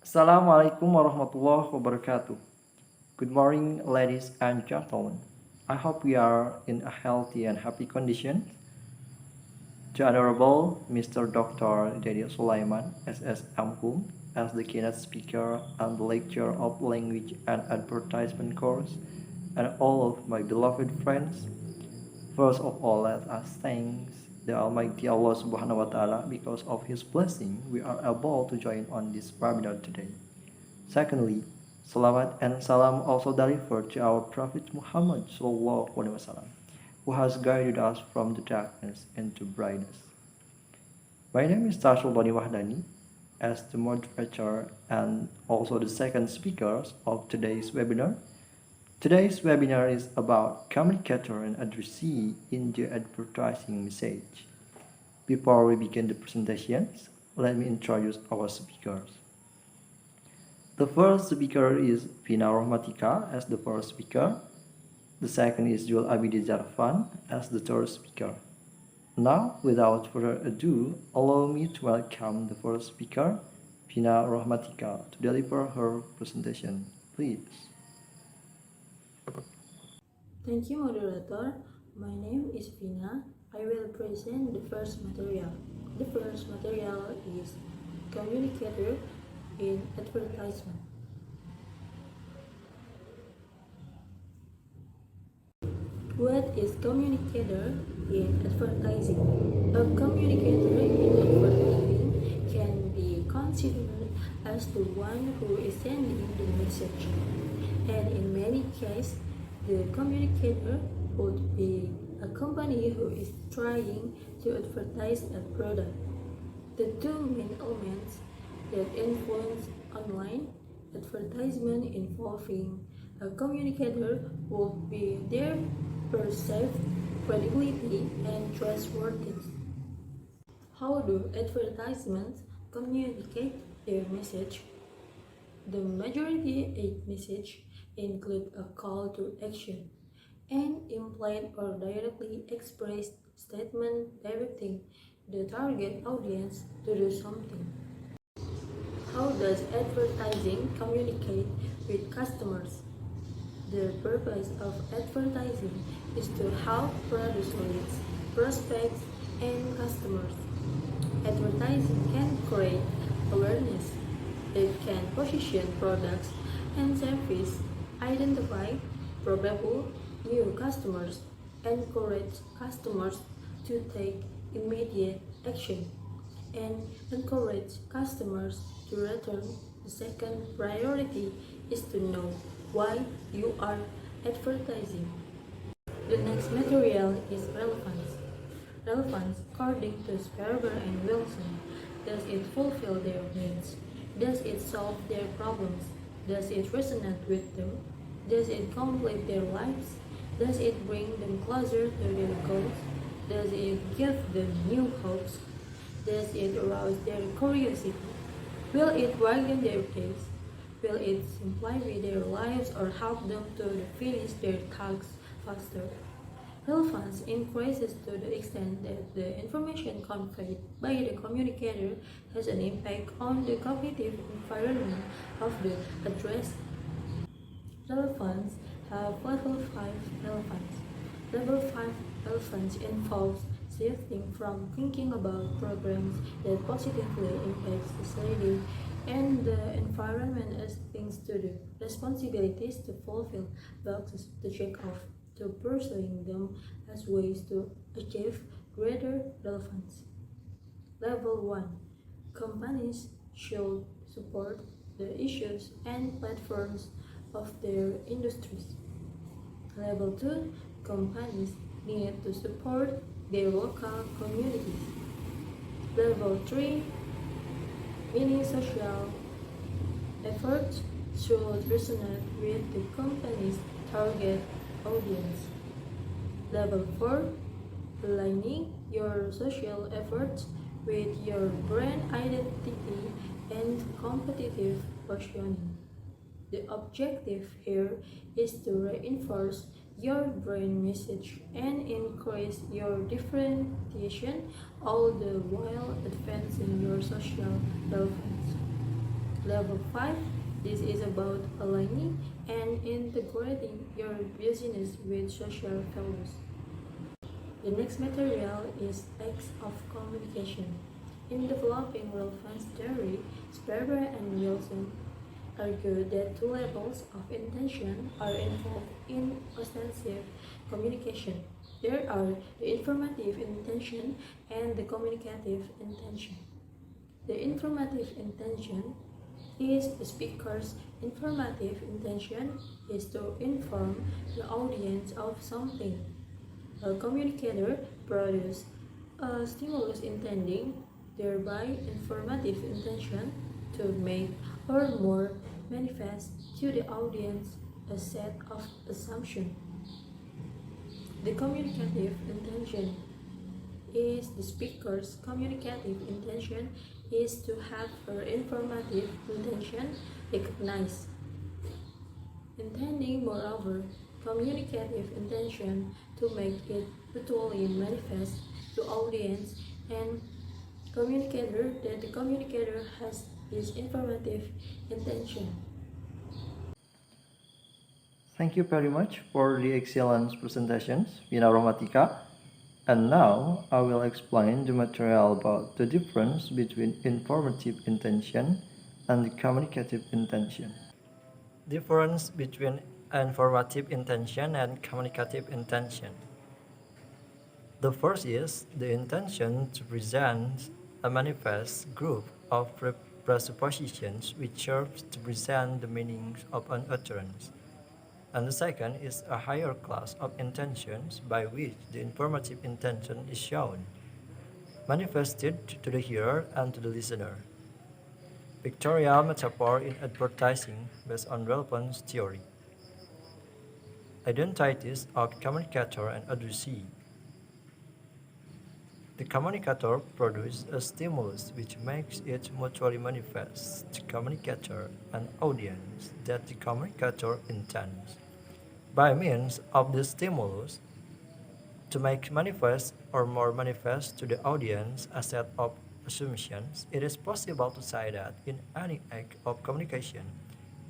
Assalamualaikum warahmatullahi wabarakatuh. Good morning, ladies and gentlemen. I hope we are in a healthy and happy condition. The Honorable Mr. Dr. Dedi Sulaiman, SSM, as the keynote speaker and the lecturer of Language and Advertisement course, and all of my beloved friends. First of all, let us thank the Almighty Allah Subhanahu wa Ta'ala because of His blessing we are able to join on this webinar today. Secondly, salawat and salam also delivered to our Prophet Muhammad SAW, who has guided us from the darkness into brightness. My name is Tasrul Wahdoni, as the moderator and also the second speaker of today's webinar. Today's webinar is about communicator and addressee in the advertising message. Before we begin the presentations, let me introduce our speakers. The first speaker is Vina Rohmatika as the first speaker. The second is Zul Abidi Zarfan as the third speaker. Now, without further ado, allow me to welcome the first speaker, Vina Rohmatika, to deliver her presentation. Please. Thank you, moderator. My name is Vina. I will present the first material. The first material is Communicator in Advertisement. What is communicator in advertising? A communicator in advertising can be considered as the one who is sending the message, and in many cases, the communicator would be a company who is trying to advertise a product. The two main elements that influence online advertisement involving a communicator would be their perceived credibility and trustworthiness. How do advertisements communicate their message? The majority of message include a call to action, an implied or directly expressed statement directing the target audience to do something. How does advertising communicate with customers? The purpose of advertising is to help produce leads, prospects, and customers. Advertising can create awareness. It can position products and services, identify probable new customers, encourage customers to take immediate action, and encourage customers to return. The second priority is to know why you are advertising. The next material is relevance. Relevance, according to Sperber and Wilson, does it fulfill their needs? Does it solve their problems? Does it resonate with them? Does it complete their lives? Does it bring them closer to their goals? Does it give them new hopes? Does it arouse their curiosity? Will it widen their days? Will it simplify their lives or help them to finish their tasks faster? Relevance increases to the extent that the information conveyed by the communicator has an impact on the cognitive environment of the address. Relevance have level 5 relevance. Level 5 relevance involves shifting from thinking about programs that positively impact society and the environment as things to do, responsibilities to fulfill, boxes to check off, to pursuing them as ways to achieve greater relevance. Level 1. Companies should support the issues and platforms of their industries. Level 2. Companies need to support their local communities. Level 3. Many social efforts should resonate with the company's target audience. Level 4. Aligning your social efforts with your brand identity and competitive positioning. The objective here is to reinforce your brand message and increase your differentiation, all the while advancing your social relevance. Level 5, this is about aligning and integrating your business with social values. The next material is acts of communication. In developing relevance theory, Sperber and Wilson argue that two levels of intention are involved in ostensive communication. There are the informative intention and the communicative intention. The informative intention is the speaker's informative intention is to inform the audience of something. A communicator produces a stimulus intending, thereby informative intention, to make or more manifest to the audience a set of assumptions. The communicative intention is the speaker's communicative intention is to have her informative intention recognized. Intending, moreover, communicative intention to make it virtually manifest to audience and communicator that the communicator has his informative intention. Thank you very much for the excellent presentations, Vina Rohmatika. And now I will explain the material about the difference between informative intention and the communicative intention. Difference between informative intention and communicative intention. The first is the intention to present a manifest group of presuppositions which serves to present the meanings of an utterance. And the second is a higher class of intentions by which the informative intention is shown, manifested to the hearer and to the listener. Pictorial metaphor in advertising based on relevance theory. Identities of communicator and addressee. The communicator produces a stimulus which makes it mutually manifest to communicator and audience that the communicator intends. By means of the stimulus, to make manifest or more manifest to the audience a set of assumptions, it is possible to say that in any act of communication,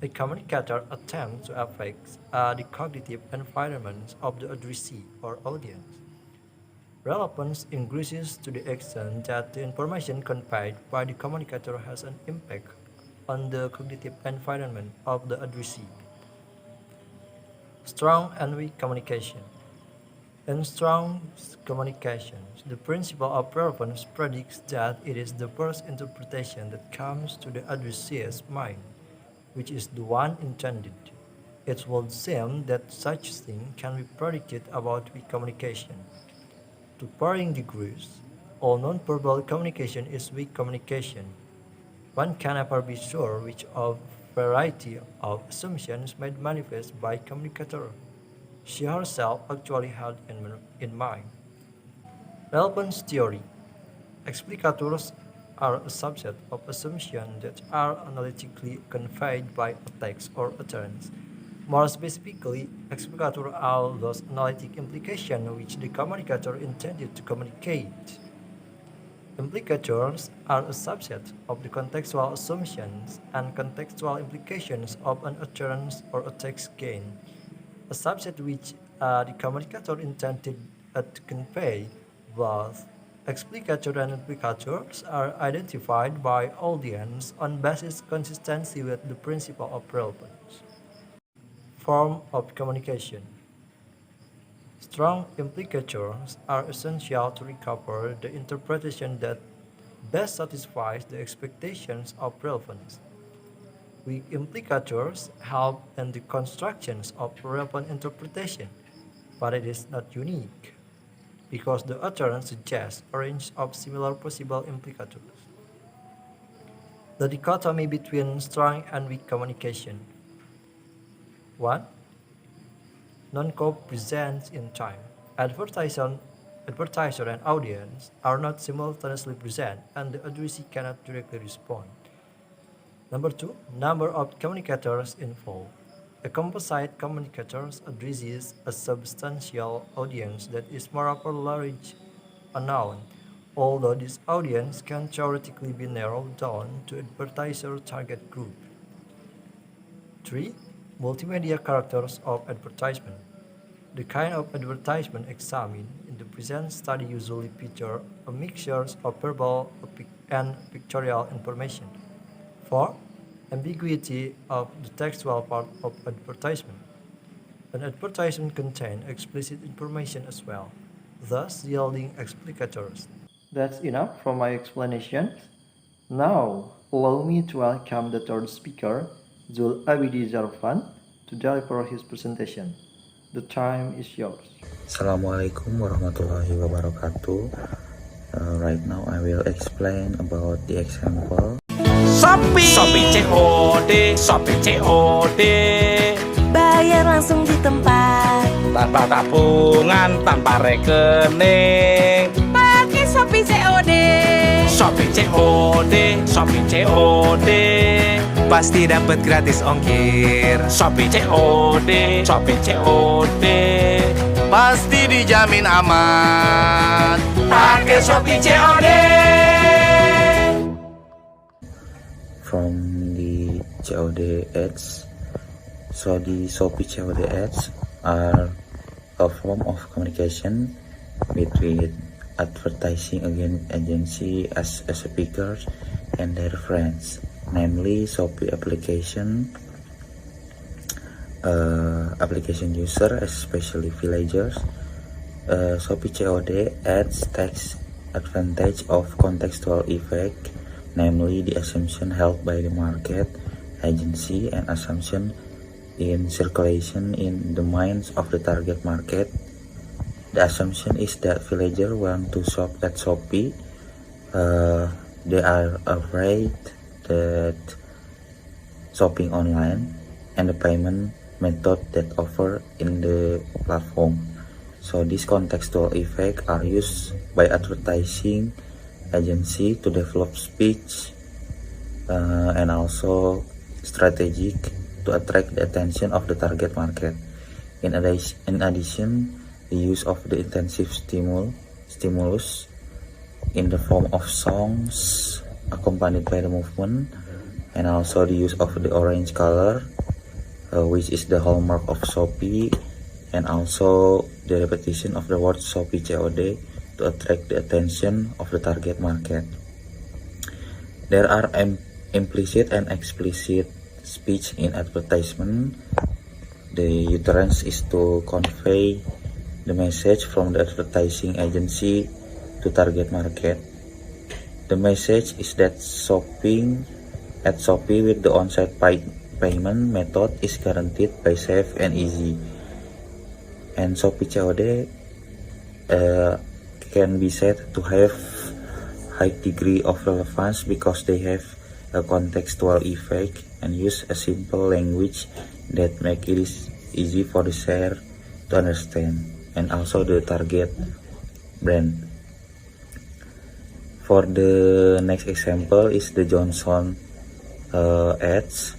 a communicator attempts to affect the cognitive environment of the addressee or audience. Relevance increases to the extent that the information conveyed by the communicator has an impact on the cognitive environment of the addressee. Strong and weak communication. In strong communications, the principle of relevance predicts that it is the first interpretation that comes to the addressee's mind, which is the one intended. It would seem that such thing can be predicted about weak communication. To varying degrees, all nonverbal communication is weak communication. One can never be sure which of variety of assumptions made manifest by communicator she herself actually had in mind. Relevance theory. Explicators are a subset of assumptions that are analytically conveyed by a text or utterance. More specifically, explicators are those analytic implications which the communicator intended to communicate. Implicators are a subset of the contextual assumptions and contextual implications of an utterance or a text gain, a subset which the communicator intended to convey. Both explicator and implicators are identified by audience on basis consistency with the principle of relevance. Form of communication. Strong implicators are essential to recover the interpretation that best satisfies the expectations of relevance. Weak implicators help in the constructions of relevant interpretation, but it is not unique, because the utterance suggests a range of similar possible implicators. The dichotomy between strong and weak communication. 1. Non-co-presence in time. Advertiser and audience are not simultaneously present, and the addressee cannot directly respond. Number 2. Number of communicators involved. A composite communicator addresses a substantial audience that is more or large unknown, although this audience can theoretically be narrowed down to advertiser target group. 3. Multimedia characters of advertisement. The kind of advertisement examined in the present study usually feature a mixture of verbal and pictorial information. 4. Ambiguity of the textual part of advertisement. An advertisement contains explicit information as well, thus yielding explicators. That's enough for my explanation. Now, allow me to welcome the third speaker, Zul Abidi Zarfan, to deliver his presentation. The time is yours. Assalamualaikum warahmatullahi wabarakatuh. Right now I will explain about the example. Shopee COD, Shopee COD. Bayar langsung di tempat, Tanpa tabungan, tanpa rekening. pakai Shopee COD. Shopee COD, Shopee COD. Pasti dapat gratis ongkir. Shopee COD, Shopee COD. Pasti dijamin aman. Pakai Shopee COD. From the COD ads. So the Shopee COD ads are a form of communication between advertising agency as speakers and their friends, namely Shopee application user, especially villagers. Shopee COD ads takes advantage of contextual effect, namely the assumption held by the market agency and assumption in circulation in the minds of the target market. The assumption is that villagers want to shop at Shopee. They are afraid that shopping online and the payment method that offer in the platform. So these contextual effects are used by advertising agency to develop speech and also strategic to attract the attention of the target market. In addition, the use of the intensive stimulus in the form of songs accompanied by the movement, and also the use of the orange color, which is the hallmark of Shopee, and also the repetition of the word Shopee COD to attract the attention of the target market. There are implicit and explicit speech in advertisement. The utterance is to convey the message from the advertising agency to target market. The message is that shopping at Shopee with the on-site payment method is guaranteed by safe and easy. And Shopee COD can be said to have high degree of relevance because they have a contextual effect and use a simple language that make it easy for the seller to understand and also the target brand. For the next example is the Johnson ads.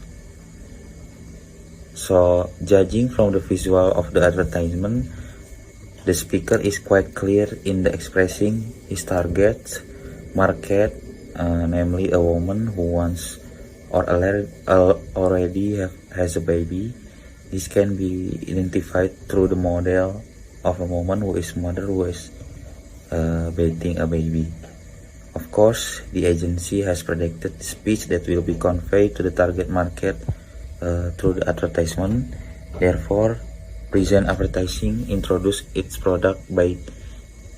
So judging from the visual of the advertisement, the speaker is quite clear in the expressing his target market, namely a woman who wants or already has a baby. This can be identified through the model of a woman who is mother who is bathing a baby. Of course, the agency has predicted the speech that will be conveyed to the target market through the advertisement. Therefore, present advertising introduce its product by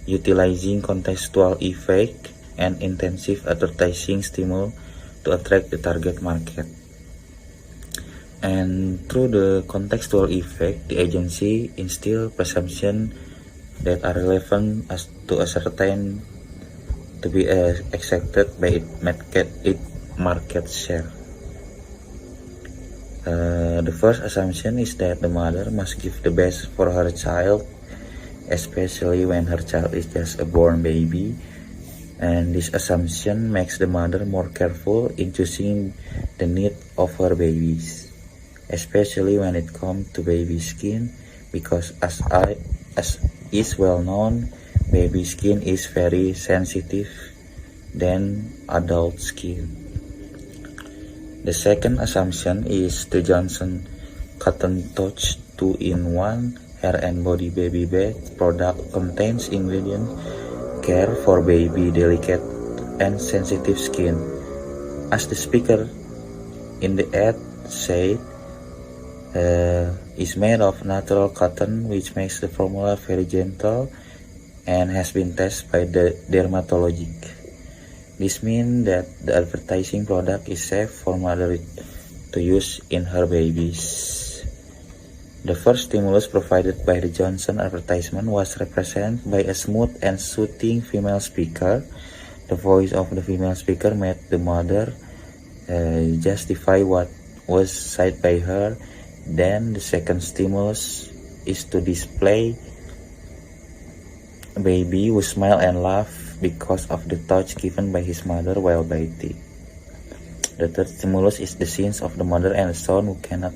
utilizing contextual effect and intensive advertising stimuli to attract the target market. And through the contextual effect, the agency instill presumption that are relevant as to a certain to be accepted by its market share. The first assumption is that the mother must give the best for her child, especially when her child is just a born baby. And this assumption makes the mother more careful in choosing the need of her babies, especially when it comes to baby skin, because as is well known, Baby skin is very sensitive than adult skin. The second assumption is the Johnson Cotton Touch 2-in-1 hair and body baby bath product contains ingredient care for baby delicate and sensitive skin. As the speaker in the ad said, is made of natural cotton, which makes the formula very gentle and has been tested by the dermatologist. This means that the advertising product is safe for mother to use in her babies. The first stimulus provided by the Johnson advertisement was represented by a smooth and soothing female speaker. The voice of the female speaker made the mother justify what was said by her. Then the second stimulus is to display a baby who smile and laugh because of the touch given by his mother while bathing. The third stimulus is the scenes of the mother and son who cannot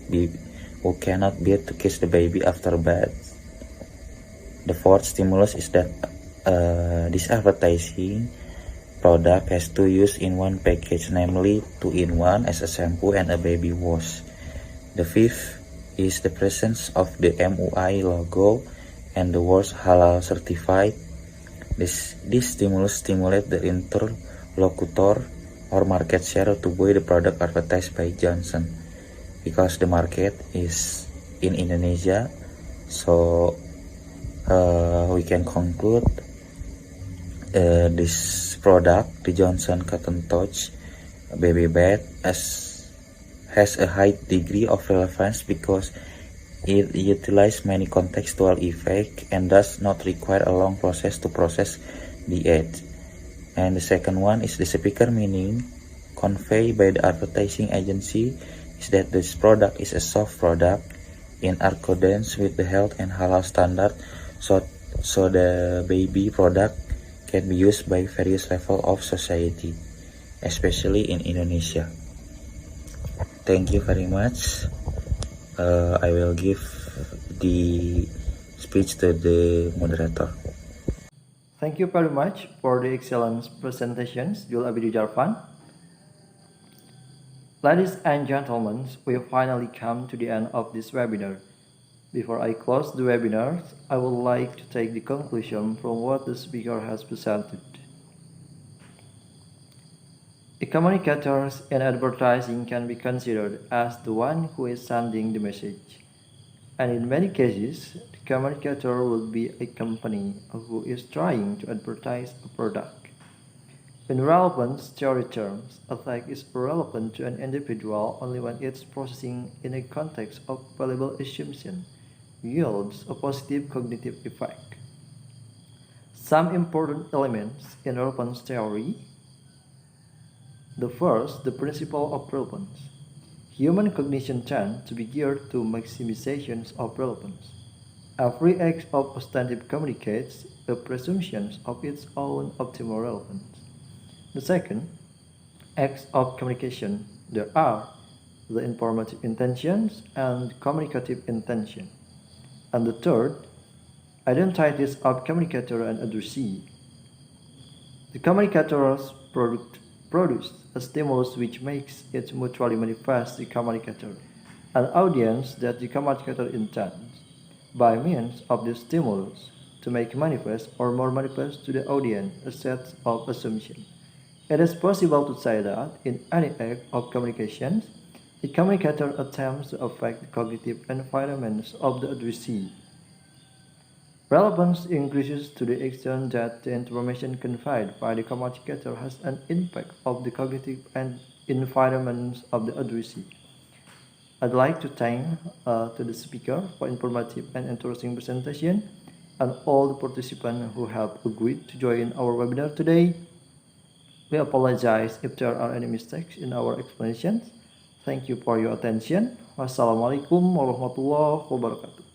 bear to kiss the baby after bath. The fourth stimulus is that this advertising product has 2 use in one package, namely 2-in-1 as a shampoo and a baby wash. The fifth is the presence of the MUI logo and the word halal certified. This stimulus stimulates the interlocutor or market share to buy the product advertised by Johnson, because the market is in Indonesia. So we can conclude this product, the Johnson Cotton Touch Baby Bath, has a high degree of relevance because it utilizes many contextual effects and does not require a long process to process the ad. And the second one is the speaker meaning conveyed by the advertising agency is that this product is a soft product in accordance with the health and halal standard, so the baby product can be used by various levels of society, especially in Indonesia. Thank you very much. I will give the speech to the moderator. Thank you very much for the excellent presentations, Zul Abidi Zarfan. Ladies and gentlemen, we have finally come to the end of this webinar. Before I close the webinar, I would like to take the conclusion from what the speaker has presented. A communicator in advertising can be considered as the one who is sending the message. And in many cases, the communicator will be a company who is trying to advertise a product. In relevant theory terms, a fact is relevant to an individual only when its processing in a context of valuable assumption yields a positive cognitive effect. Some important elements in relevance theory. The first, the principle of relevance. Human cognition tends to be geared to maximization of relevance. Every act of substantive communicates a presumption of its own optimal relevance. The second, acts of communication. There are the informative intentions and communicative intention. And the third, identities of communicator and addressee. The communicators produce a stimulus which makes it mutually manifest the communicator, an audience that the communicator intends, by means of this stimulus, to make manifest or more manifest to the audience a set of assumptions. It is possible to say that in any act of communication, the communicator attempts to affect the cognitive environments of the addressee. Relevance increases to the extent that the information conveyed by the communicator has an impact of the cognitive and environments of the addressee. I'd like to thank to the speaker for informative and interesting presentation and all the participants who have agreed to join our webinar today. We apologize if there are any mistakes in our explanations. Thank you for your attention. Wassalamualaikum warahmatullahi wabarakatuh.